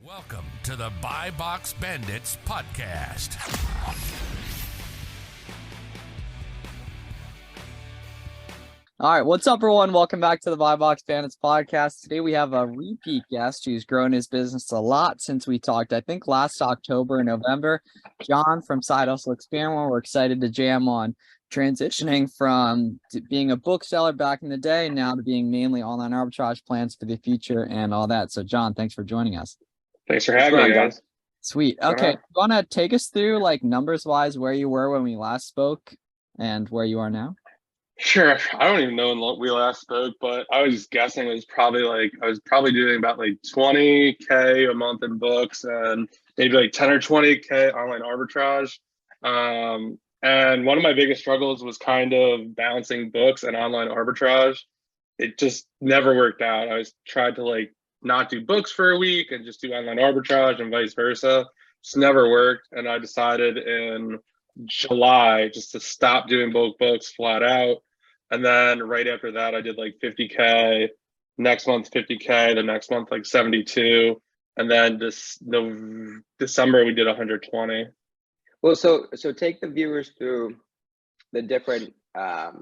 Welcome to the Buy Box Bandits podcast. All right, what's up, everyone? Welcome back to the Buy Box Bandits podcast. Today we have a repeat guest who's grown his business a lot since we talked, I think, last October and November. John from Side Hustle Experiment. We're excited to jam on transitioning from being a bookseller back in the day now to being mainly online arbitrage, plans for the future and all that. So, John, thanks for joining us. Thanks for having me, guys. Sweet. Okay, you want to take us through, like, numbers-wise, where you were when we last spoke and where you are now? Sure. I don't even know when we last spoke, but I was guessing it was probably I was probably doing about like 20K a month in books and maybe like 10 or 20K online arbitrage. And one of my biggest struggles was kind of balancing books and online arbitrage. It just never worked out. I tried to not do books for a week and just do online arbitrage and vice versa. Just never worked. And I decided in July just to stop doing bulk books flat out. And then right after that, I did like 50K, next month 50K, the next month like 72. And then December we did 120. Well, so take the viewers through the different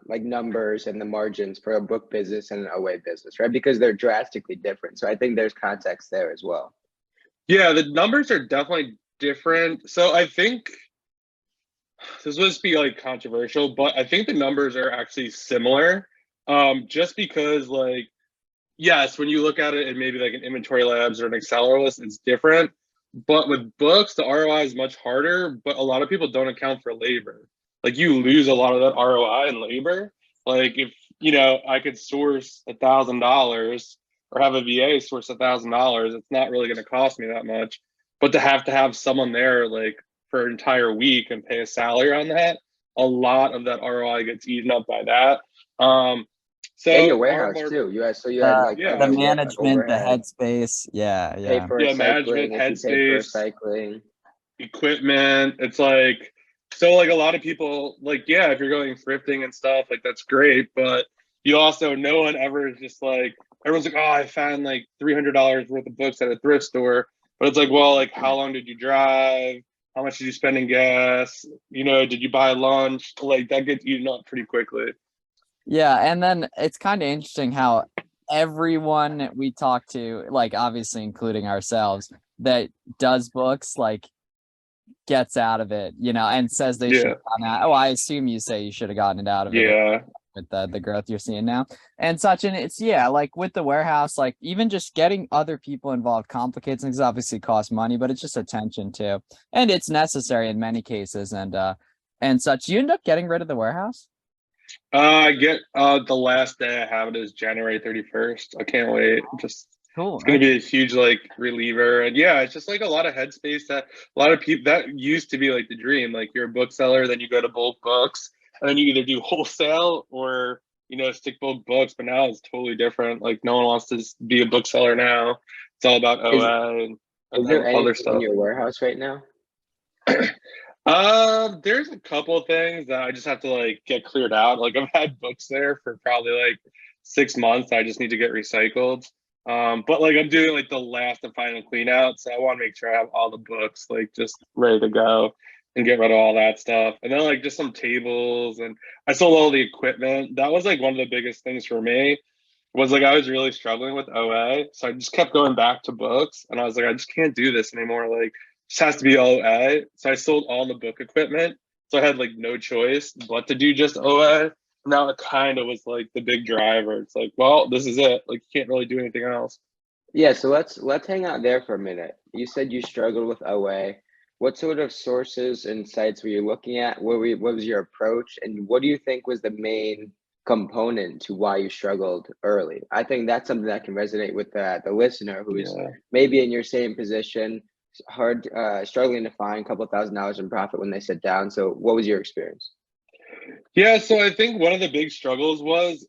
numbers and the margins for a book business and an OA business, right? Because they're drastically different. So I think there's context there as well. Yeah, the numbers are definitely different. So I think this was be controversial, but I think the numbers are actually similar. Just because yes, when you look at it in maybe like an Inventory Labs or an Acceleralist, it's different. But with books, the ROI is much harder, but a lot of people don't account for labor. You lose a lot of that ROI in labor. If, I could source $1,000 or have a VA source $1,000, it's not really going to cost me that much. But to have someone there for an entire week and pay a salary on that, a lot of that ROI gets eaten up by that. So and your warehouse too. You had the management, the overhead. headspace. Yeah. Paper management, headspace, recycling, equipment. It's so a lot of people if you're going thrifting and stuff, that's great, but you also, no one ever is just everyone's oh, I found $300 worth of books at a thrift store, but it's well, how long did you drive? How much did you spend in gas? Did you buy lunch? That gets eaten up pretty quickly. Yeah, and then it's kind of interesting how everyone we talk to, obviously including ourselves, that does books, gets out of it, and says they should have gotten out. Oh, I assume you say you should have gotten it out of it. Yeah. With the growth you're seeing now and such. And it's with the warehouse, even just getting other people involved complicates things. Obviously costs money, but it's just attention too, and it's necessary in many cases and such. You end up getting rid of the warehouse? I get the last day I have it is January 31st. I can't wait. Just cool. It's gonna be a huge reliever. And yeah, it's just a lot of headspace that a lot of people, that used to be the dream. You're a bookseller, then you go to bulk books, and then you either do wholesale or stick bulk books. But now it's totally different. No one wants to be a bookseller now. It's all about OA and there other stuff in your warehouse right now? There's a couple of things that I just have to get cleared out. I've had books there for probably 6 months. I just need to get recycled. But I'm doing the last and final clean out, so I want to make sure I have all the books just ready to go and get rid of all that stuff. And then just some tables, and I sold all the equipment. That was one of the biggest things for me, was I was really struggling with OA, so I just kept going back to books, and I was I just can't do this anymore. Just has to be OA. So I sold all the book equipment, so I had no choice but to do just OA. Now it kind of was the big driver. It's well, this is it. You can't really do anything else. Yeah, so let's hang out there for a minute. You said you struggled with OA. What sort of sources and sites were you looking at? What was your approach? And what do you think was the main component to why you struggled early? I think that's something that can resonate with the listener who is maybe in your same position, struggling to find a couple $1,000s in profit when they sit down. So what was your experience? Yeah, so I think one of the big struggles was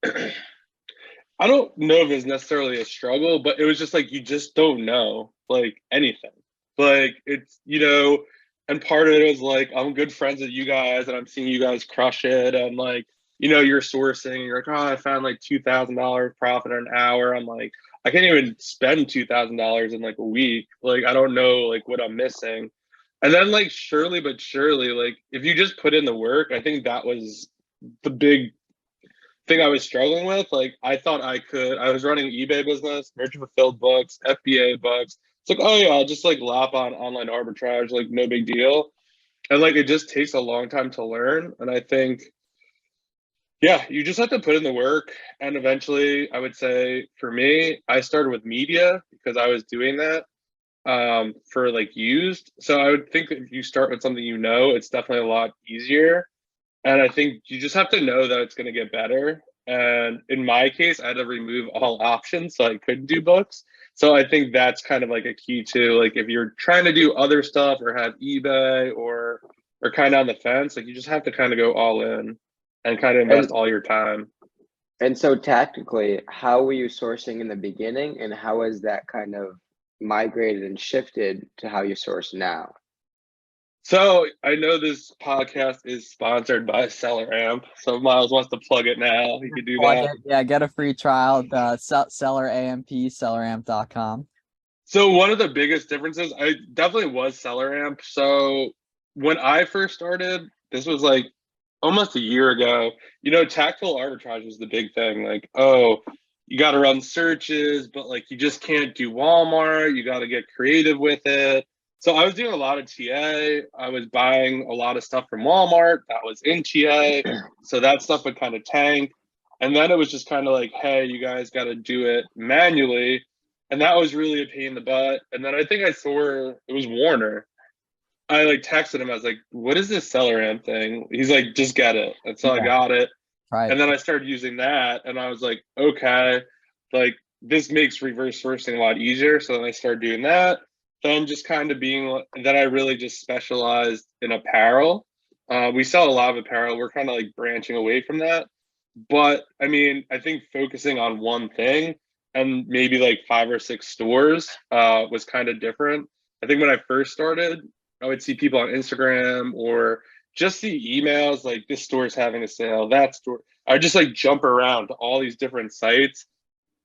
I don't know if it's necessarily a struggle, but it was just you just don't know anything. It's and part of it was I'm good friends with you guys and I'm seeing you guys crush it, and you're sourcing, you're oh, I found $2,000 profit an hour. I'm I can't even spend $2,000 in like a week. Like, I don't know like what I'm missing. And then like surely, like if you just put in the work, I think that was the big thing I was struggling with. Like I thought I was running an eBay business, merchant fulfilled books, FBA books. It's like, oh yeah, I'll just like lop on online arbitrage, like no big deal. And like it just takes a long time to learn. And I think, yeah, you just have to put in the work. And eventually, I would say for me, I started with media because I was doing that for like used. So I would think if you start with something it's definitely a lot easier. And I think you just have to know that it's going to get better. And in my case, I had to remove all options so I couldn't do books. So I think that's kind of like a key too. Like if you're trying to do other stuff or have eBay or kind of on the fence, like you just have to kind of go all in and kind of invest all your time. And so tactically, how were you sourcing in the beginning, and how has that kind of migrated and shifted to how you source now? So I know this podcast is sponsored by SellerAmp. So if Miles wants to plug it now, he could do that. Yeah, get a free trial. The SellerAmp, selleramp.com. So one of the biggest differences, I definitely was SellerAmp. So when I first started, this was like almost a year ago, tactical arbitrage was the big thing. Like, oh, you got to run searches, but like you just can't do Walmart. You got to get creative with it. So I was doing a lot of TA. I was buying a lot of stuff from Walmart that was in TA. So that stuff would kind of tank. And then it was just kind of like, hey, you guys got to do it manually. And that was really a pain in the butt. And then I think I saw it was Warner. I like texted him. I was like, what is this SellerAmp thing? He's like, just get it. And so I got it. Right. And then I started using that. And I was like, okay, like this makes reverse sourcing a lot easier. So then I started doing that. Then just kind of then I really just specialized in apparel. We sell a lot of apparel. We're kind of like branching away from that. But I mean, I think focusing on one thing and maybe like 5 or 6 stores was kind of different. I think when I first started, I would see people on Instagram or just see emails like this store is having a sale, that store. I would just like jump around to all these different sites.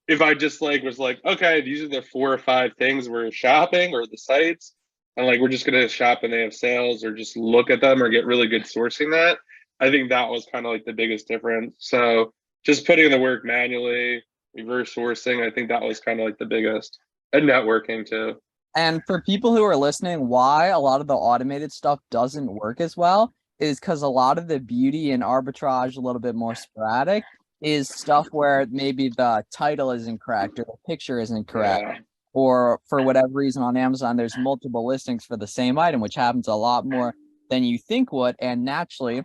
If I just like was like, okay, these are the 4 or 5 things we're shopping or the sites, and like we're just gonna shop and they have sales or just look at them or get really good sourcing that. I think that was kind of like the biggest difference. So just putting in the work manually, reverse sourcing, I think that was kind of like the biggest, and networking too. And for people who are listening, why a lot of the automated stuff doesn't work as well is because a lot of the beauty in arbitrage, a little bit more sporadic, is stuff where maybe the title isn't correct or the picture isn't correct. Or for whatever reason on Amazon, there's multiple listings for the same item, which happens a lot more than you think would. And naturally,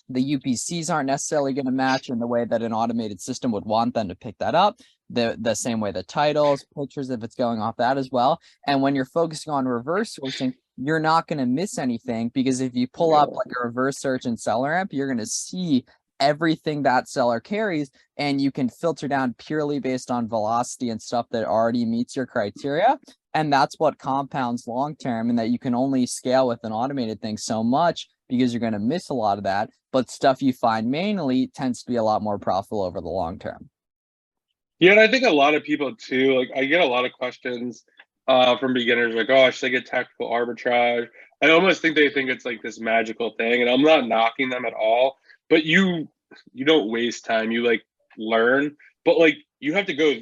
the UPCs aren't necessarily going to match in the way that an automated system would want them to pick that up. The same way the titles, pictures, if it's going off that as well. And when you're focusing on reverse sourcing, you're not going to miss anything, because if you pull up like a reverse search in SellerAmp, you're going to see everything that seller carries, and you can filter down purely based on velocity and stuff that already meets your criteria. And that's what compounds long term, and that you can only scale with an automated thing so much because you're going to miss a lot of that. But stuff you find manually tends to be a lot more profitable over the long term. Yeah, and I think a lot of people too, like I get a lot of questions from beginners like, oh, should I get tactical arbitrage? I almost think they think it's like this magical thing, and I'm not knocking them at all, but you don't waste time, you like learn, but like you have to go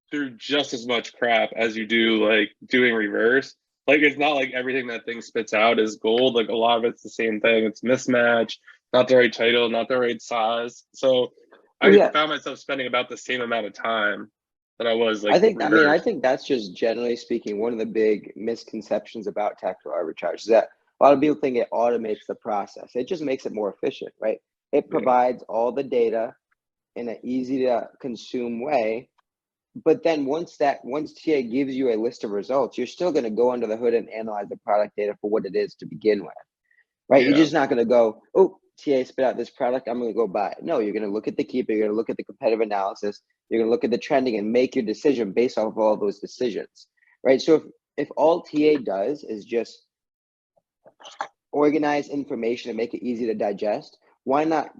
through just as much crap as you do like doing reverse. Like it's not like everything that thing spits out is gold. Like a lot of it's the same thing. It's mismatch, not the right title, not the right size. So I found myself spending about the same amount of time that I was like. I think that's just generally speaking one of the big misconceptions about tactical arbitrage is that a lot of people think it automates the process. It just makes it more efficient, right? It provides all the data in an easy to consume way. But then once TA gives you a list of results, you're still going to go under the hood and analyze the product data for what it is to begin with, right? You're just not going to go, oh, TA spit out this product, I'm going to go buy it. No, you're going to look at the Keepa, you're going to look at the competitive analysis, you're going to look at the trending and make your decision based off of all those decisions, right? So if all TA does is just organize information and make it easy to digest, why not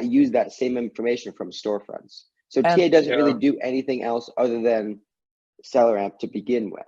use that same information from storefronts? So TA doesn't really do anything else other than seller amp to begin with.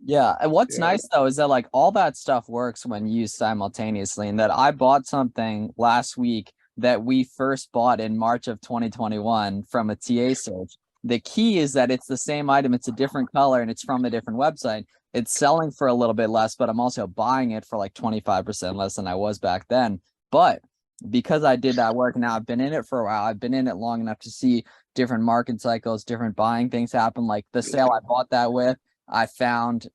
Yeah, and what's Yeah. nice though is that like all that stuff works when used simultaneously, and that I bought something last week that we first bought in March of 2021 from a TA search. The key is that it's the same item, it's a different color, and it's from a different website. It's selling for a little bit less, but I'm also buying it for like 25% less than I was back then. But because I did that work, now I've been in it for a while. I've been in it long enough to see different market cycles, different buying things happen. Like the sale I bought that with, I found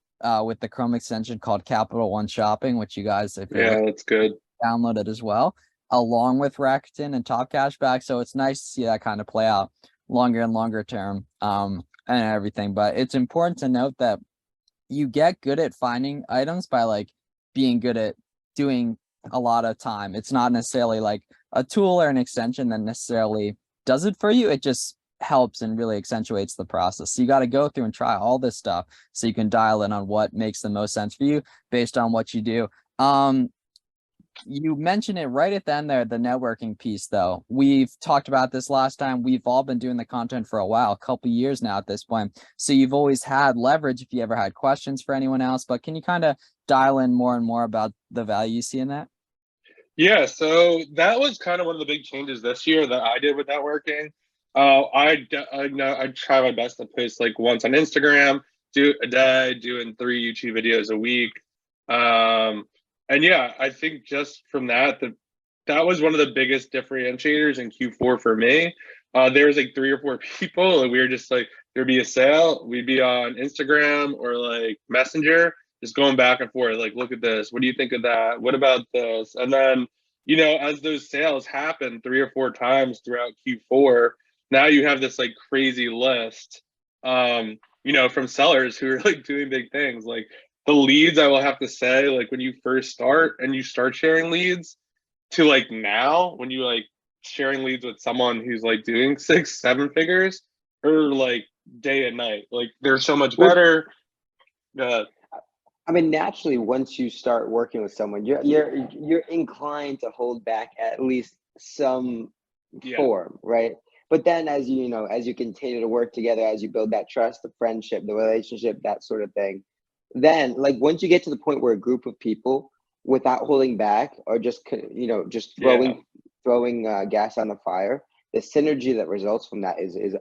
with the Chrome extension called Capital One Shopping, which you guys, if you're Yeah, that's good. download it as well, along with Rakuten and Top Cashback. So it's nice to see that kind of play out longer and longer term, and everything. But it's important to note that you get good at finding items by like being good at doing a lot of time. It's not necessarily like a tool or an extension that necessarily does it for you. It just helps and really accentuates the process. So you got to go through and try all this stuff so you can dial in on what makes the most sense for you based on what you do. You mentioned it right at the end there, the networking piece, though. We've talked about this last time. We've all been doing the content for a while, a couple years now at this point. So you've always had leverage if you ever had questions for anyone else. But can you kind of dial in more and more about the value you see in that? Yeah, so that was kind of one of the big changes this year that I did with networking. I try my best to post like once on Instagram, do a day, doing 3 YouTube videos a week. And yeah, I think just from that was one of the biggest differentiators in Q4 for me. There was like 3 or 4 people, and we were just like, there'd be a sale, we'd be on Instagram or like Messenger, just going back and forth, like, look at this, what do you think of that? What about this? And then, as those sales happen 3 or 4 times throughout Q4, now you have this like crazy list, from sellers who are like doing big things. Like the leads, I will have to say, like when you first start and you start sharing leads to like now, when you like sharing leads with someone who's like doing 6-7 figures, or like day and night, like they're so much better. I mean, naturally, once you start working with someone, you're inclined to hold back at least some form, right? But then as you continue to work together, as you build that trust, the friendship, the relationship, that sort of thing, then like once you get to the point where a group of people, without holding back or just throwing gas on the fire, the synergy that results from that is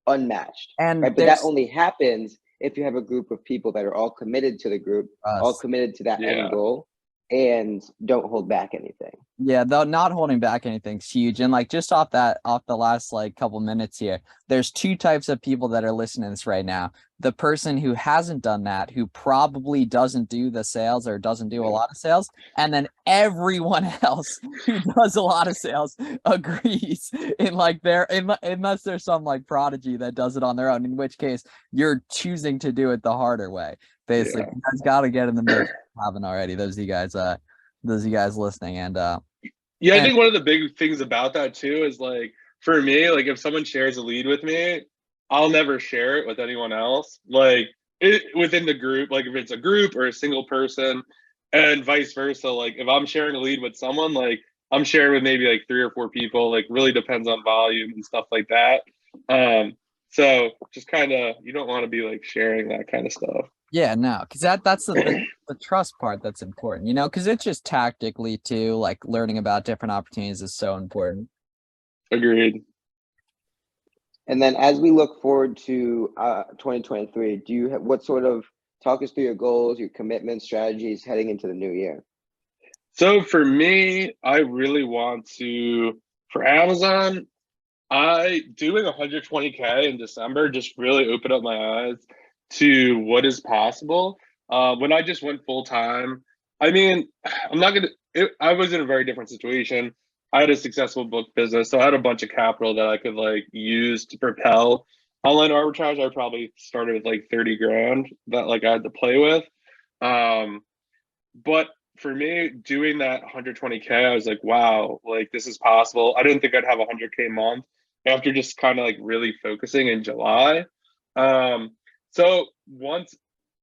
unmatched. And right? But that only happens if you have a group of people that are all committed to the group, all committed to that end goal, and don't hold back anything. Yeah, though not holding back anything's huge. And like just off the last like couple minutes here, there's 2 types of people that are listening to this right now. The person who hasn't done that, who probably doesn't do the sales or doesn't do a lot of sales, and then everyone else who does a lot of sales agrees in like unless there's some like prodigy that does it on their own, in which case you're choosing to do it the harder way. Basically, you guys got to get in the mix. Haven't already. Those of you guys listening. And I think one of the big things about that too is like, for me, like if someone shares a lead with me, I'll never share it with anyone else, like within the group, like if it's a group or a single person, and vice versa. Like if I'm sharing a lead with someone, like I'm sharing with maybe like 3 or 4 people, like really depends on volume and stuff like that. So just kind of, you don't want to be like sharing that kind of stuff. Yeah, no, because that's the trust part that's important, because it's just tactically too, like learning about different opportunities is so important. Agreed. And then as we look forward to 2023, talk us through your goals, your commitment strategies heading into the new year? So for me, I really want to, for Amazon, doing 120K in December just really opened up my eyes to what is possible. When I just went full time, I mean, I was in a very different situation. I had a successful book business, so I had a bunch of capital that I could like use to propel online arbitrage. I probably started with like 30 grand that like I had to play with. But for me, doing that 120K, I was like, wow, like this is possible. I didn't think I'd have a 100K month after just kind of like really focusing in July. So once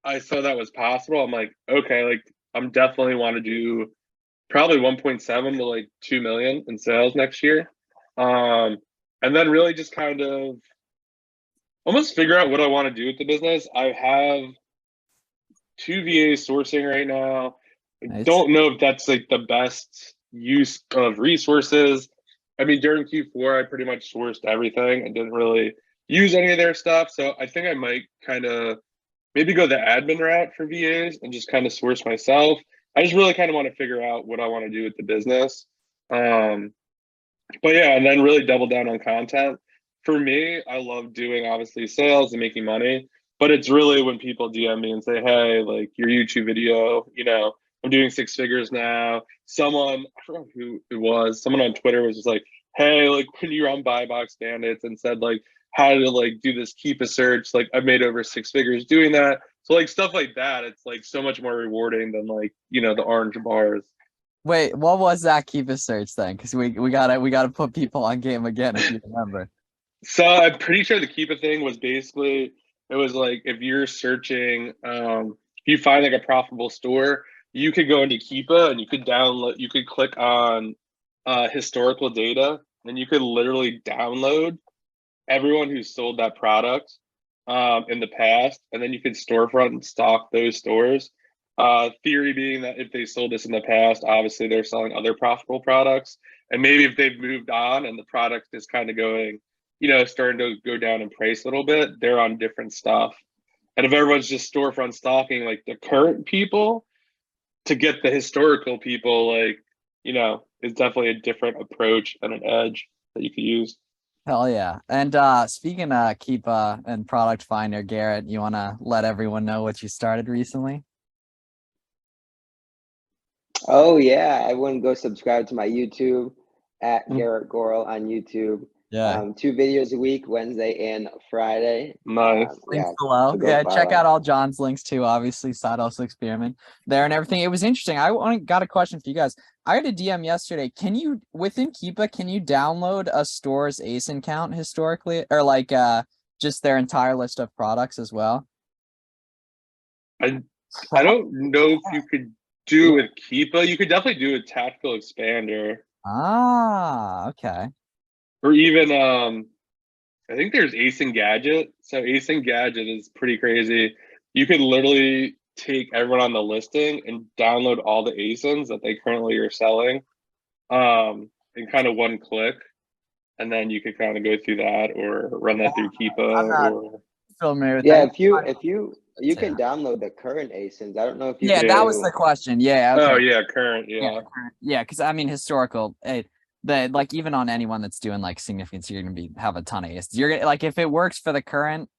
I saw that was possible, I'm like, okay, like I'm definitely want to do probably 1.7 to like 2 million in sales next year. And then really just kind of almost figure out what I want to do with the business. I have 2 VAs sourcing right now. I Nice. don't know if that's like the best use of resources. I mean, during Q4, I pretty much sourced everything and didn't really use any of their stuff. So I think I might kind of maybe go the admin route for VAs and just kind of source myself. I just really kind of want to figure out what I want to do with the business. But yeah, and then really double down on content. For me, I love doing obviously sales and making money, but it's really when people DM me and say, "Hey, like your YouTube video, I'm doing 6 figures now." Someone, I forgot who it was, someone on Twitter was just like, "Hey, like when you're on Buy Box Bandits and said like how to like do this Keepa search, like I've made over 6 figures doing that." So like stuff like that, it's like so much more rewarding than like, the orange bars. Wait, what was that Keepa search then? Because we gotta put people on game again if you remember. So I'm pretty sure the Keepa thing was basically, it was like if you're searching, if you find like a profitable store, you could go into Keepa and you could click on historical data, and you could literally download everyone who sold that product in the past, and then you could storefront and stock those stores. Theory being that if they sold this in the past, obviously they're selling other profitable products, and maybe if they've moved on and the product is kind of going, starting to go down in price a little bit, they're on different stuff. And if everyone's just storefront stocking like the current people to get the historical people, like, it's definitely a different approach and an edge that you could use. Hell yeah. And speaking of Keepa and Product Finder, Garrett, you wanna let everyone know what you started recently? Oh yeah, everyone go subscribe to my YouTube at Garrett Goral on YouTube. Yeah. 2 videos a week, Wednesday and Friday. Nice. Links Yeah, below. so go Yeah, check follow. out all John's links too. Obviously, Side Hustle Experiment there and everything. It was interesting. I got a question for you guys. I had a DM yesterday. Can you within Keepa, can you download a store's ASIN count historically, or like just their entire list of products as well? I don't know if you could do with Keepa. You could definitely do a tactical expander, Ah, okay. or even I think there's Ace and Gadget. So Ace and Gadget is pretty crazy. You could literally take everyone on the listing and download all the ASINs that they currently are selling, in kind of one click, and then you could kind of go through that or run that through Keepa. I'm not Or familiar with Yeah, that. you can download the current ASINs. I don't know if you Yeah, can that was do. the question. Yeah, Oh okay. yeah, current, yeah. Yeah, because I mean historical, like even on anyone that's doing like significance, you're gonna have a ton of ASINs. You're gonna like if it works for the current,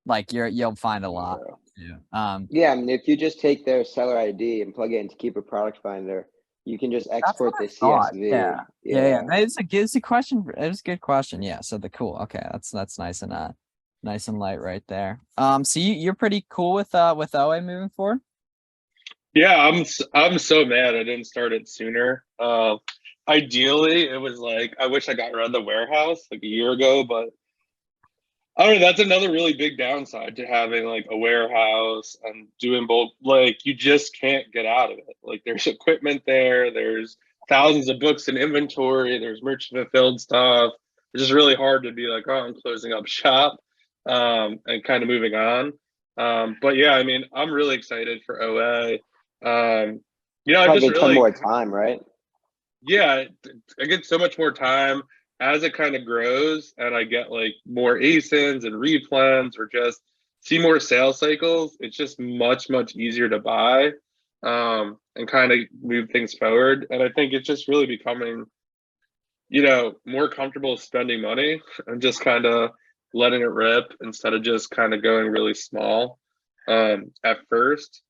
like you'll find a lot. Yeah. Yeah, I mean, if you just take their seller ID and plug it into Keepa Product Finder, you can just That's export what I the thought. CSV. Yeah. It's a question. It was a good question. Yeah. So cool. Okay, that's nice and light right there. So you're pretty cool with OA moving forward. Yeah, I'm so mad I didn't start it sooner. Ideally, it was like I wish I got rid of the warehouse like a year ago, but I don't know. That's another really big downside to having like a warehouse and doing both. Like you just can't get out of it. Like there's equipment there, there's thousands of books in inventory, there's merchant fulfilled stuff. It's just really hard to be like, oh, I'm closing up shop, and kind of moving on. But yeah, I mean, I'm really excited for OA. I just Probably a ton really, more time, right? yeah, I get so much more time as it kind of grows, and I get like more ASINs and replens, or just see more sales cycles. It's just much easier to buy, and kind of move things forward. And I think it's just really becoming, more comfortable spending money and just kind of letting it rip instead of just kind of going really small, at first.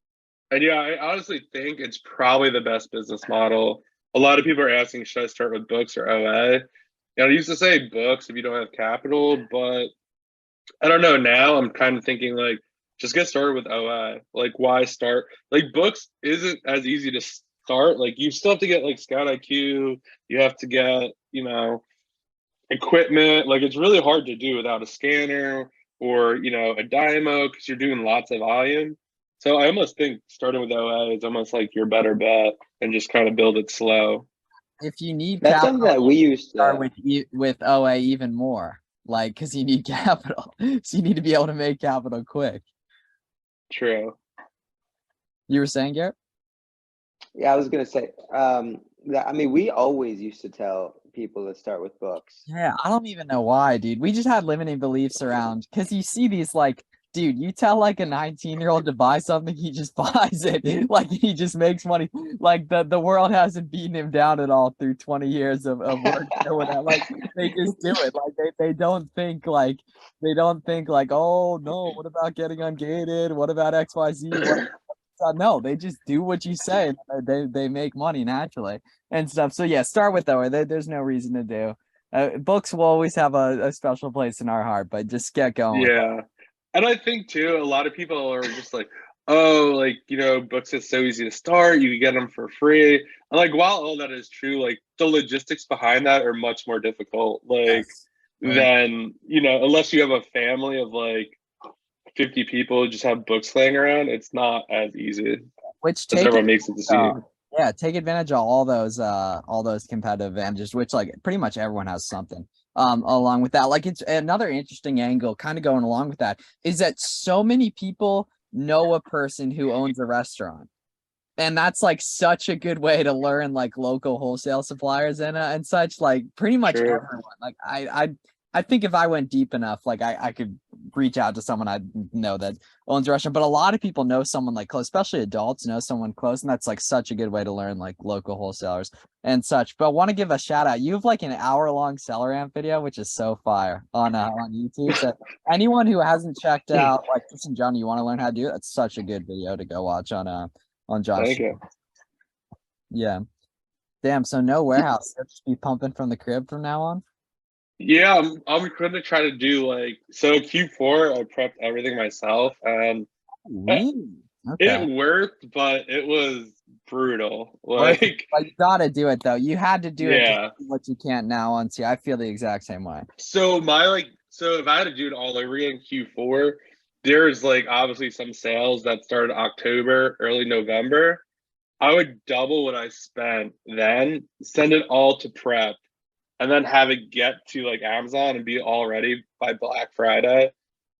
And yeah, I honestly think it's probably the best business model. A lot of people are asking, should I start with books or OA? I used to say books if you don't have capital, but I don't know. Now I'm kind of thinking like, just get started with OA. Like, why start? Like, books isn't as easy to start. Like, you still have to get like Scout IQ. You have to get, equipment. Like, it's really hard to do without a scanner or, a Dymo, because you're doing lots of volume. So I almost think starting with OA is almost like your better bet, and just kind of build it slow. If you need That's something capital, that we used start to. with OA even more. like, because you need capital. So you need to be able to make capital quick. True. You were saying, Garrett? Yeah, I was gonna say, that, I mean, we always used to tell people to start with books. Yeah, I don't even know why, dude. We just had limiting beliefs around because you see these like, dude, you tell like a 19-year-old to buy something, he just buys it. Like he just makes money. Like the world hasn't beaten him down at all through 20 years of work or whatever. Like they just do it. Like they don't think like oh no, what about getting ungated? What about XYZ? No, they just do what you say. They make money naturally and stuff. So yeah, start with OA. There's no reason to do. Books will always have a special place in our heart, but just get going. Yeah. And I think too, a lot of people are just like, oh, like, books is so easy to start. You can get them for free. And like, while all that is true, like the logistics behind that are much more difficult. Like, Yes. than, unless you have a family of like 50 people who just have books laying around, it's not as easy. Which As everyone makes it to see. yeah, take advantage of all those competitive advantages, which like pretty much everyone has something. Along with that, like it's another interesting angle, kind of going along with that, is that so many people know a person who owns a restaurant. And that's like such a good way to learn like local wholesale suppliers and such. Like pretty much True. everyone. Like I think if I went deep enough, like I could reach out to someone I know that owns a restaurant. But a lot of people know someone like close, especially adults know someone close, and that's like such a good way to learn like local wholesalers and such. But I want to give a shout out. You have like an hour-long seller amp video, which is so fire on YouTube. So anyone who hasn't checked out like this and John, you want to learn how to do it, that's such a good video to go watch on Josh. Thank you. Yeah. Damn, so no warehouse. You'll just be pumping from the crib from now on? Yeah, I'm going to try to do like, so Q4, I prepped everything myself and Ooh, it okay. worked, but it was brutal. But Like, you gotta do it though. You had to do it yeah. to see what you can't now unsee. I feel the exact same way. So if I had to do it all over again Q4, there's like obviously some sales that started October, early November. I would double what I spent then, send it all to prep, and then have it get to like Amazon and be all ready by Black Friday.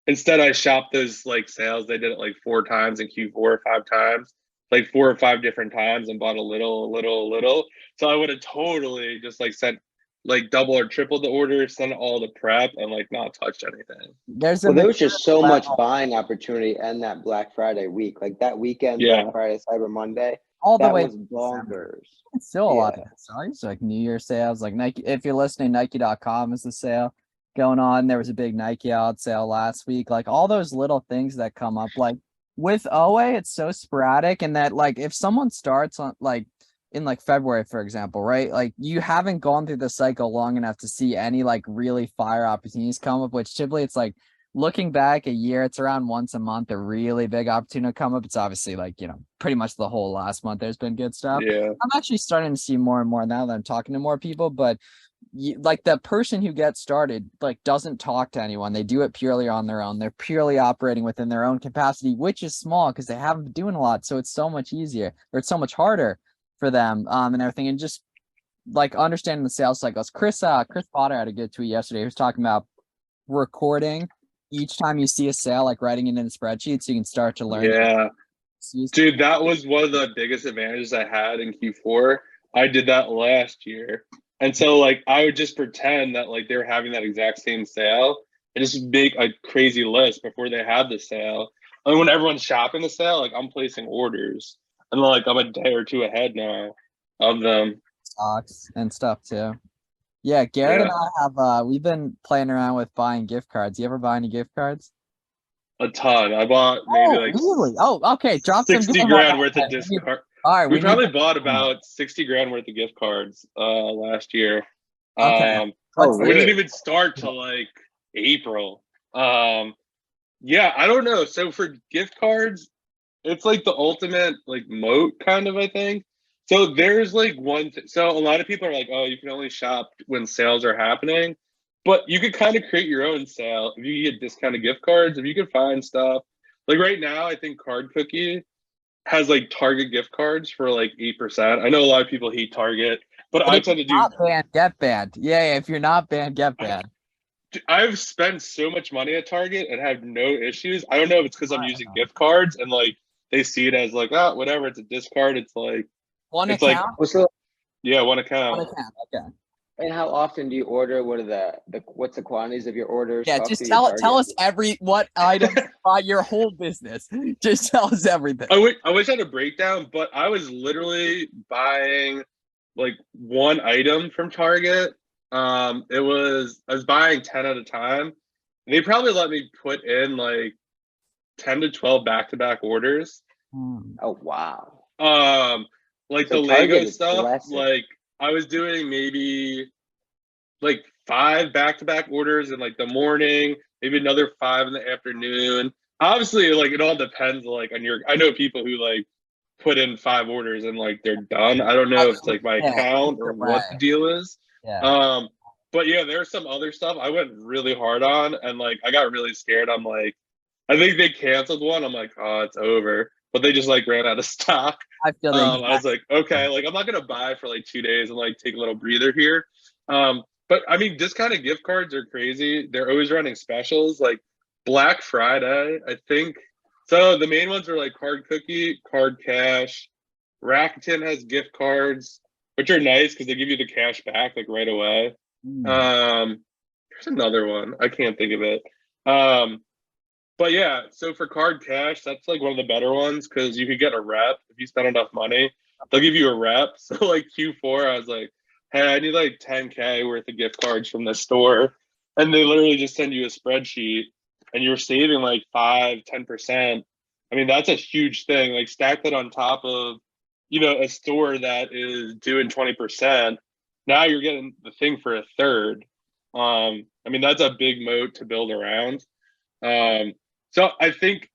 Instead, I shopped those like sales. They did it like 4 times in Q4, 5 times, like 4 or 5 different times, and bought a little. So I would have totally just like sent like double or triple the order, sent all the prep, and like not touched anything. There's Well, a there was just so much level. buying opportunity and that Black Friday week, like that weekend, Yeah. Black Friday, Cyber Monday, all the that way was to December. bonkers. It's still a lot Yeah. of sales, like New Year sales, like Nike. If you're listening, Nike.com is the sale going on. There was a big Nike out sale last week. Like all those little things that come up. Like with OA, it's so sporadic, and that like if someone starts on like in like February, for example, right? Like you haven't gone through the cycle long enough to see any like really fire opportunities come up, which typically it's like looking back a year, it's around once a month, a really big opportunity to come up. It's obviously like, pretty much the whole last month there's been good stuff. Yeah. I'm actually starting to see more and more now that I'm talking to more people, but like the person who gets started, like doesn't talk to anyone. They do it purely on their own. They're purely operating within their own capacity, which is small because they haven't been doing a lot. So it's so much easier or it's so much harder for them and everything. And just like understanding the sales cycles. Chris Potter had a good tweet yesterday. He was talking about recording each time you see a sale, like writing it in a spreadsheet so you can start to learn. Yeah. Dude, that was one of the biggest advantages I had in Q4. I did that last year. And so like I would just pretend that like they were having that exact same sale and just make a crazy list before they had the sale. And when everyone's shopping the sale, like I'm placing orders. And like I'm a day or 2 ahead now of them. Stocks and stuff too. Yeah, Garrett and I have we've been playing around with buying gift cards. You ever buy any gift cards? A ton. I bought maybe like really? Oh, okay. Drop 60 some grand worth of discard. All right, we probably bought about 60 grand worth of gift cards last year. Okay. We didn't even start till like April. Yeah, I don't know. So for gift cards, it's like the ultimate like moat kind of, I think. So there's like so a lot of people are like, oh, you can only shop when sales are happening. But you could kind of create your own sale if you get discounted gift cards, if you could find stuff. Like right now, I think Card Cookie has like Target gift cards for like 8%. I know a lot of people hate Target, but I tend to do not banned, get banned. Yeah, if you're not banned, get banned. I've spent so much money at Target and have no issues. I don't know if it's because I'm using gift cards and like they see it as like, oh, whatever, it's a discard. It's like One it's like account? yeah, one One account. account. Okay. And how often do you order? What are what's the quantities of your orders? Yeah, Talk just through your tell Target. us what items by your whole business. Just tell us everything. I wish I had a breakdown, but I was literally buying like one item from Target. I was buying 10 at a time. They probably let me put in like 10 to 12 back-to-back orders. Oh wow. Like So the Target Lego is stuff, blessed. like I was doing maybe like 5 back-to-back orders in like the morning, maybe another 5 in the afternoon. Obviously, like it all depends like on your I know people who like put in 5 orders and like they're done. I don't know if it's like my Yeah, account or either what the way. deal is. Yeah. But yeah, there's some other stuff I went really hard on and like I got really scared. I'm like, I think they canceled one. I'm like, oh, it's over. But they just like ran out of stock. I feel the I was like, okay, like I'm not gonna buy for like 2 days and like take a little breather here. But I mean, discounted gift cards are crazy. They're always running specials. Like Black Friday, I think. So the main ones are like Card Cookie, Card Cash. Rakuten has gift cards, which are nice because they give you the cash back like right away. There's another one. I can't think of it. But yeah, so for Card Cash, that's like one of the better ones because you could get a rep if you spend enough money. They'll give you a rep. So like Q4, I was like, hey, I need like 10K worth of gift cards from the store. And they literally just send you a spreadsheet and you're saving like 5-10%. I mean, that's a huge thing. Like stack that on top of, a store that is doing 20%. Now you're getting the thing for a third. I mean, that's a big moat to build around. So I think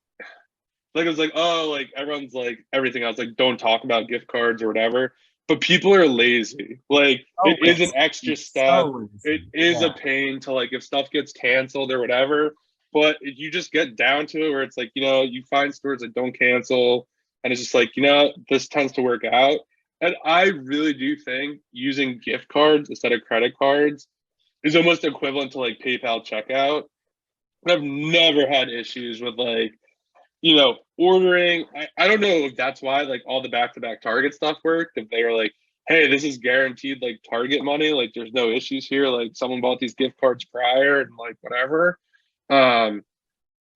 like it was like, oh, like everyone's like everything else, like don't talk about gift cards or whatever. But people are lazy. Like it is an extra step. It is a pain to like if stuff gets canceled or whatever. But if you just get down to it where it's like, you find stores that don't cancel and it's just like, this tends to work out. And I really do think using gift cards instead of credit cards is almost equivalent to like PayPal checkout. I've never had issues with like, ordering. I don't know if that's why like all the back-to-back Target stuff worked. If they were like, hey, this is guaranteed like Target money, like there's no issues here. Like someone bought these gift cards prior and like whatever. But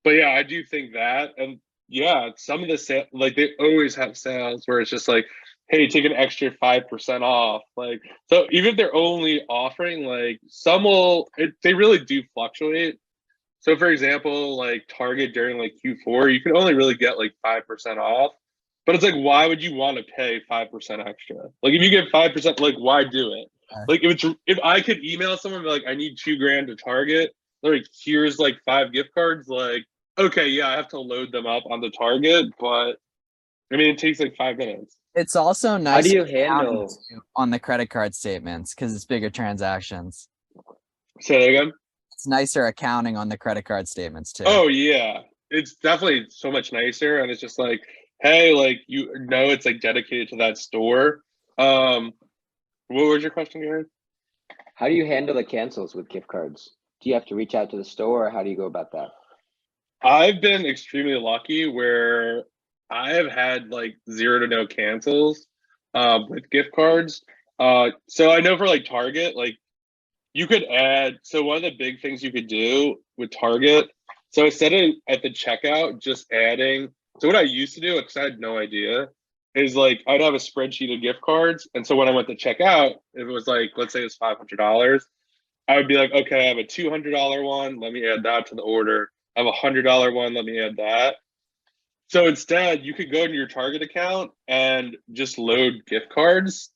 yeah, I do think that. And yeah, some of the like they always have sales where it's just like, hey, take an extra 5% off. Like, so even if they're only offering like they really do fluctuate. So for example, like Target during like Q4, you can only really get like 5% off. But it's like, why would you want to pay 5% extra? Like if you get 5%, like why do it? Like if I could email someone and be like, I need $2,000 to Target, like here's like 5 gift cards, like, okay, yeah, I have to load them up on the Target, but I mean it takes like 5 minutes. It's also nice How do you handle on the credit card statements because it's bigger transactions. Say that again. It's nicer accounting on the credit card statements too. Oh yeah, it's definitely so much nicer, and it's just like, hey, like it's like dedicated to that store. What was your question, Gary? How do you handle the cancels with gift cards? Do you have to reach out to the store, or how do you go about that? I've been extremely lucky where I have had like 0 to no cancels with gift cards. So I know for like Target, like you could add, so one of the big things you could do with Target, so instead of at the checkout, just adding, so what I used to do, because I had no idea, is like I'd have a spreadsheet of gift cards. And so when I went to check out, if it was like, let's say it was $500, I would be like, okay, I have a $200 one. Let me add that to the order. I have a $100 one. Let me add that. So instead, you could go into your Target account and just load gift cards.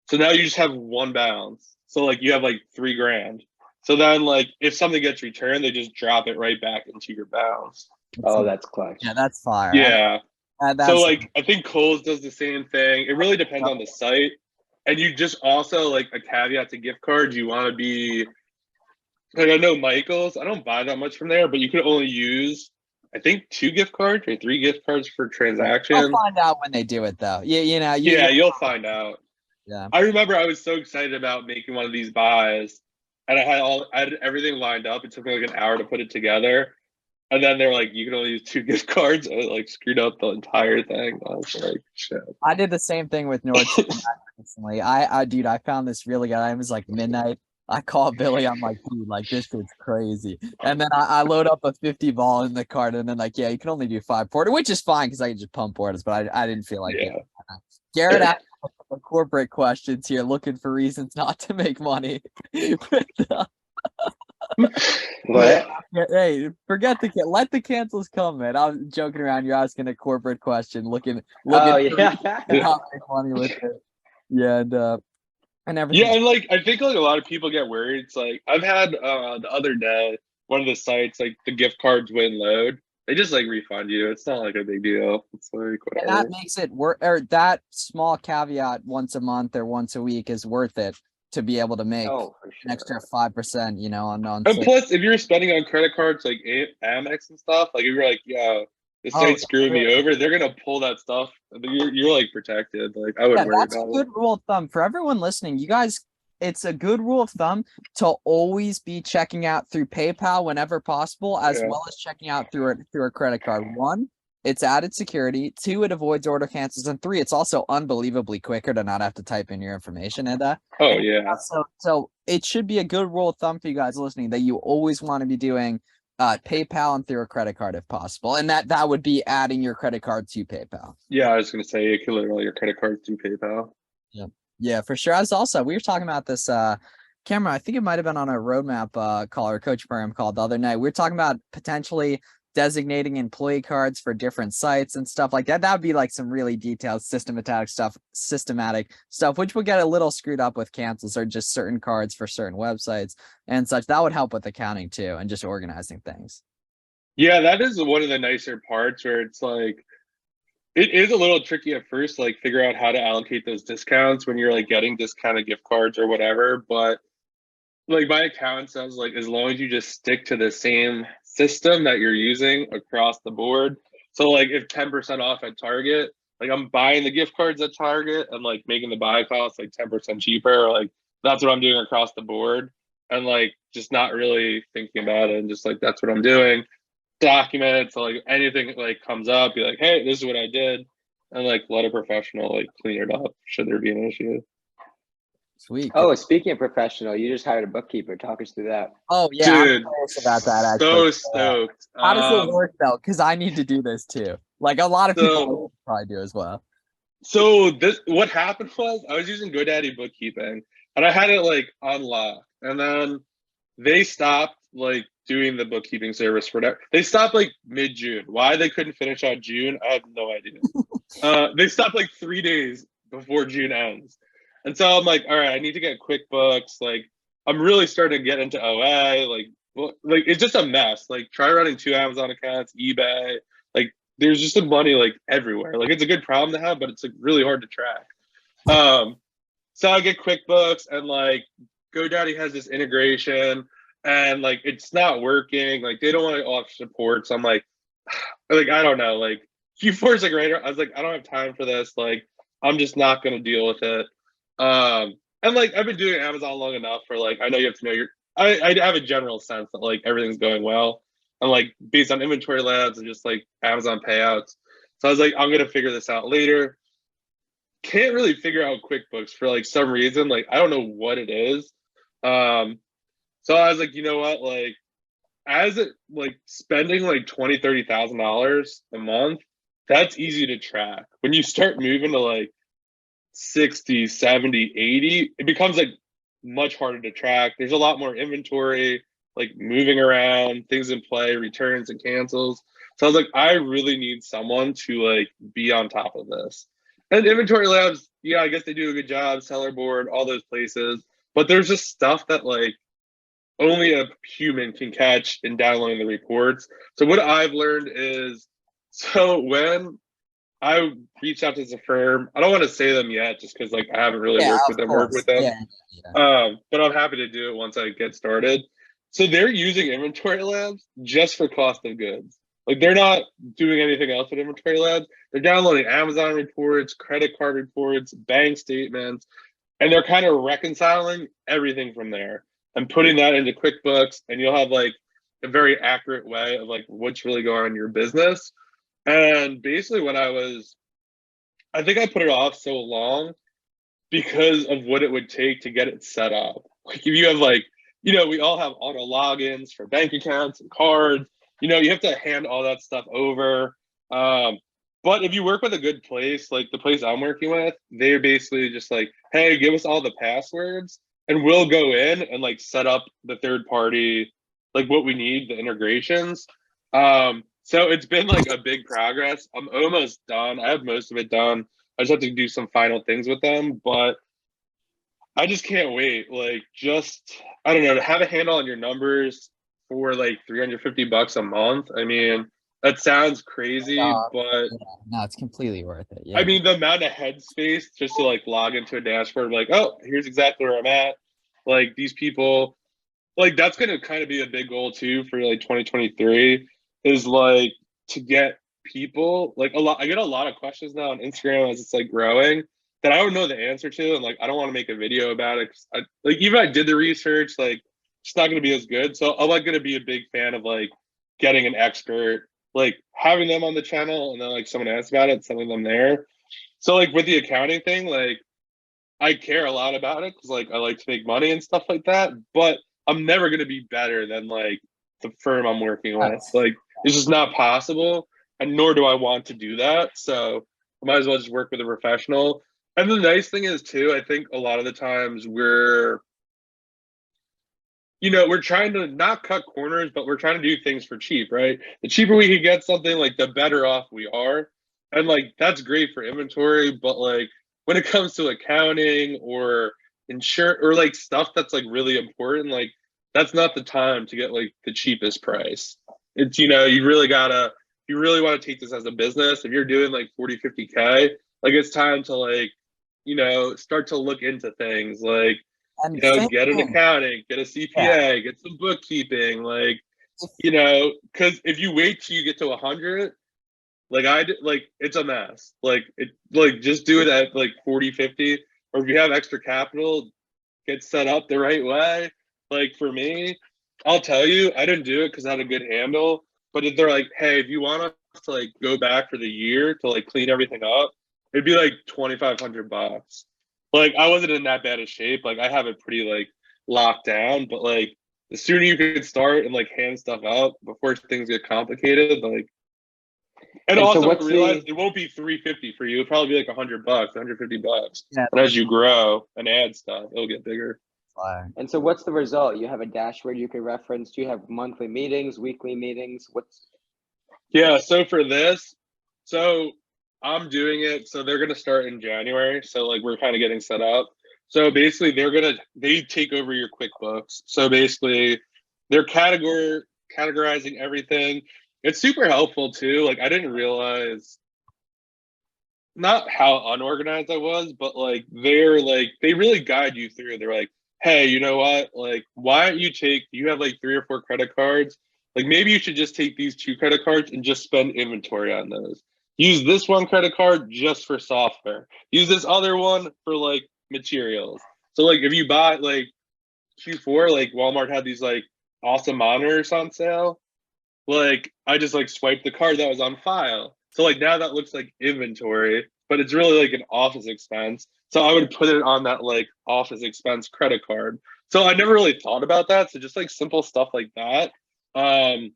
So now you just have one balance. So like you have like $3,000. So then like if something gets returned, they just drop it right back into your balance. Oh, that's clutch. Yeah, that's fire. Yeah. So like I think Kohl's does the same thing. It really depends on the site. And you just also like a caveat to gift cards, you want to be like, I know Michael's, I don't buy that much from there, but you can only use I think 2 gift cards or 3 gift cards per transaction. I'll find out when they do it though. Yeah, you'll find out. Yeah. I remember I was so excited about making one of these buys. and I had everything lined up. It took me like an hour to put it together. And then they're like, you can only use 2 gift cards. I like screwed up the entire thing. I was like, shit. I did the same thing with Nordstrom recently. Dude, I found this really good. It was like midnight. I called Billy. I'm like, dude, like this is crazy. And then I load up a 50 ball in the cart, and then like, yeah, you can only do 5 porters, which is fine because I can just pump orders, but I didn't feel like it. Garrett asked corporate questions here, looking for reasons not to make money. What? Hey, let the cancels come, man. I'm joking around. You're asking a corporate question, looking Oh for yeah. not make money with it. Yeah, and everything. Yeah, and like I think like a lot of people get worried. It's like I've had the other day, one of the sites, like the gift cards wouldn't load. They just like refund you. It's not like a big deal. It's like whatever. And that makes it worth, or that small caveat once a month or once a week is worth it to be able to make Oh, for sure. an extra 5%, you know, on And sale. plus, if you're spending on credit cards like Amex and stuff, like if you're like, yeah, the site's screwing me over, they're gonna pull that stuff. You're like protected. Like I wouldn't worry that's a about good rule of thumb for everyone listening. You guys, it's a good rule of thumb to always be checking out through PayPal whenever possible, as well as checking out through a credit card. 1, it's added security. 2, it avoids order cancels, and 3, it's also unbelievably quicker to not have to type in your information. And so it should be a good rule of thumb for you guys listening that you always want to be doing PayPal and through a credit card if possible, and that would be adding your credit card to PayPal. Yeah, I was gonna say you can load all your credit cards through PayPal. Yeah, for sure. As also, we were talking about this camera. I think it might have been on a roadmap call or coach program call the other night. We were talking about potentially designating employee cards for different sites and stuff like that. That would be like some really detailed systematic stuff, which would get a little screwed up with cancels or just certain cards for certain websites and such. That would help with accounting too and just organizing things. Yeah, that is one of the nicer parts where it's like it is a little tricky at first, like figure out how to allocate those discounts when you're like getting discounted gift cards or whatever. But like my accountant says, like as long as you just stick to the same system that you're using across the board. So like if 10% off at Target, like I'm buying the gift cards at Target and like making the buy cost like 10% cheaper. Like that's what I'm doing across the board. And like just not really thinking about it and just like that's what I'm doing. Document it, so like anything like comes up, be like, hey, this is what I did, and like let a professional like clean it up should there be an issue. Sweet. Oh, speaking of professional, you just hired a bookkeeper. Talk us through that. Oh yeah, dude, I'm curious about that actually. So stoked. How does it work though? Because I need to do this too. Like a lot of people probably do as well. So what happened was I was using GoDaddy bookkeeping and I had it like on lock, and then they stopped like doing the bookkeeping service for that. They stopped like mid-June. Why they couldn't finish out June, I have no idea. They stopped like 3 days before June ends. And so I'm like, all right, I need to get QuickBooks. Like I'm really starting to get into OA. Like it's just a mess. Like try running 2 Amazon accounts, eBay. Like there's just some money like everywhere. Like it's a good problem to have, but it's like really hard to track. So I get QuickBooks and like GoDaddy has this integration and like it's not working. Like they don't want to offer support. So I'm like I don't know. Like Q4 is like right. I was like, I don't have time for this. Like I'm just not gonna deal with it. And like I've been doing Amazon long enough for like I know you have to know I have a general sense that like everything's going well. And like based on inventory labs and just like Amazon payouts. So I was like, I'm gonna figure this out later. Can't really figure out QuickBooks for like some reason. Like I don't know what it is. So I was like, you know what? Like, as it like spending like $20,000-$30,000 a month, that's easy to track. When you start moving to like 60, 70, 80, it becomes like much harder to track. There's a lot more inventory, like moving around, things in play, returns and cancels. So I was like, I really need someone to like be on top of this. And inventory labs, yeah, I guess they do a good job, seller board, all those places. But there's just stuff that like only a human can catch in downloading the reports. So what I've learned is, so when I reached out to the firm, I don't want to say them yet, just because like I haven't really worked with them. But I'm happy to do it once I get started. So they're using inventory labs just for cost of goods. Like they're not doing anything else with inventory labs. They're downloading Amazon reports, credit card reports, bank statements, and they're kind of reconciling everything from there. and putting that into QuickBooks, and you'll have like a very accurate way of like what's really going on in your business. And basically I think I put it off so long because of what it would take to get it set up. Like if you have like, we all have auto logins for bank accounts and cards, you have to hand all that stuff over. But if you work with a good place, like the place I'm working with, they're basically just like, hey, give us all the passwords and we'll go in and like set up the third party, like what we need, the integrations. So it's been like a big progress. I'm almost done. I have most of it done. I just have to do some final things with them, but I just can't wait. Like, I don't know, to have a handle on your numbers for like $350 a month. I mean, that sounds crazy, but no, it's completely worth it. I mean, the amount of headspace just to like log into a dashboard, like, oh, here's exactly where I'm at. Like these people, like that's going to kind of be a big goal too for like 2023 is like to get people like a lot. I get a lot of questions now on Instagram as it's like growing that I don't know the answer to. And like, I don't want to make a video about it. Like even I did the research, like it's not going to be as good. So I'm like going to be a big fan of like getting an expert, like having them on the channel and then like someone asks about it, sending them there. So like with the accounting thing, like I care a lot about it because like I like to make money and stuff like that, but I'm never going to be better than like the firm I'm working with. Like it's just not possible, and nor do I want to do that. So I might as well just work with a professional. And the nice thing is too, I think a lot of the times we're trying to not cut corners, but we're trying to do things for cheap, right? The cheaper we can get something, like the better off we are. And like that's great for inventory, but like when it comes to accounting or insurance or like stuff that's like really important, like that's not the time to get like the cheapest price. It's you really want to take this as a business. If you're doing like 40, 50K, like it's time to like, start to look into things like, get an accounting, get a CPA, get some bookkeeping, like, because if you wait till you get to 100, like it's a mess. Like just do it at like 40, 50, or if you have extra capital, get set up the right way. Like for me, I'll tell you, I didn't do it because I had a good handle. But if they're like, hey, if you want us to like go back for the year to like clean everything up, it'd be like $2,500. Like I wasn't in that bad of shape. Like I have it pretty like locked down, but like the sooner you can start and like hand stuff out before things get complicated, like. And also realize it won't be $350 for you. It'll probably be like $100, $150. Yeah. And as you grow and add stuff, it'll get bigger. And so what's the result? You have a dashboard you can reference. Do you have monthly meetings, weekly meetings? Yeah, so for this, I'm doing it. So they're going to start in January. So like we're kind of getting set up. So basically they take over your QuickBooks. So basically they're categorizing everything. It's super helpful too. Like I didn't realize not how unorganized I was, but like they really guide you through. They're like, hey, you know what? Like, why don't you have like 3 or 4 credit cards? Like maybe you should just take these 2 credit cards and just spend inventory on those. Use this one credit card just for software. Use this other one for like materials. So like if you buy like Q4, like Walmart had these like awesome monitors on sale. Like I just like swiped the card that was on file. So like now that looks like inventory, but it's really like an office expense. So I would put it on that like office expense credit card. So I never really thought about that. So just like simple stuff like that. And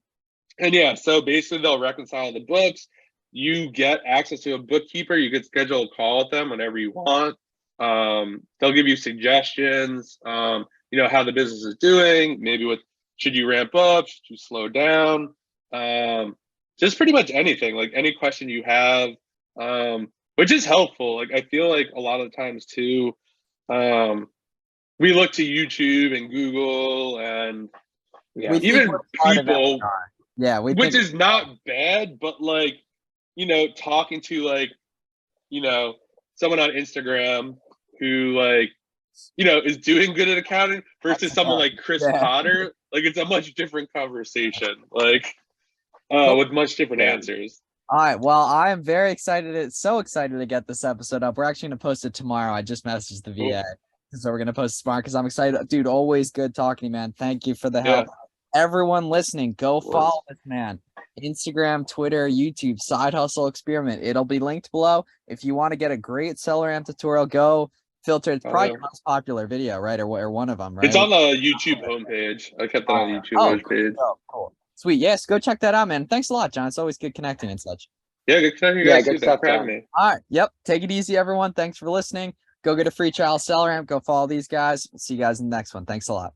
yeah, so basically they'll reconcile the books. You get access to a bookkeeper. You could schedule a call with them whenever you want. They'll give you suggestions, how the business is doing, maybe should you ramp up, should you slow down? Just pretty much anything, like any question you have, which is helpful. Like I feel like a lot of the times too, we look to YouTube and Google and even people, which is not bad, but like, talking to like, someone on Instagram who like, is doing good at accounting versus someone like Chris Potter, like it's a much different conversation, like with much different answers. All right. Well, I am very excited. So excited to get this episode up. We're actually going to post it tomorrow. I just messaged the VA. So we're gonna post smart because I'm excited, dude. Always good talking to you, man. Thank you for the Yeah. help. Everyone listening, go course. follow this man. Instagram, Twitter, YouTube, Side Hustle Experiment. It'll be linked below. If you want to get a great seller amp tutorial, go filter. It's probably your most popular video, right? Or one of them, right? It's on the YouTube homepage. I kept that on the YouTube page. Oh, cool. Sweet. Yes, go check that out, man. Thanks a lot, John. It's always good connecting and such. Yeah, good connecting you Yeah, guys good too. stuff, Thanks for having John. me. All right. Yep. Take it easy, everyone. Thanks for listening. Go get a free trial seller amp. Go follow these guys. See you guys in the next one. Thanks a lot.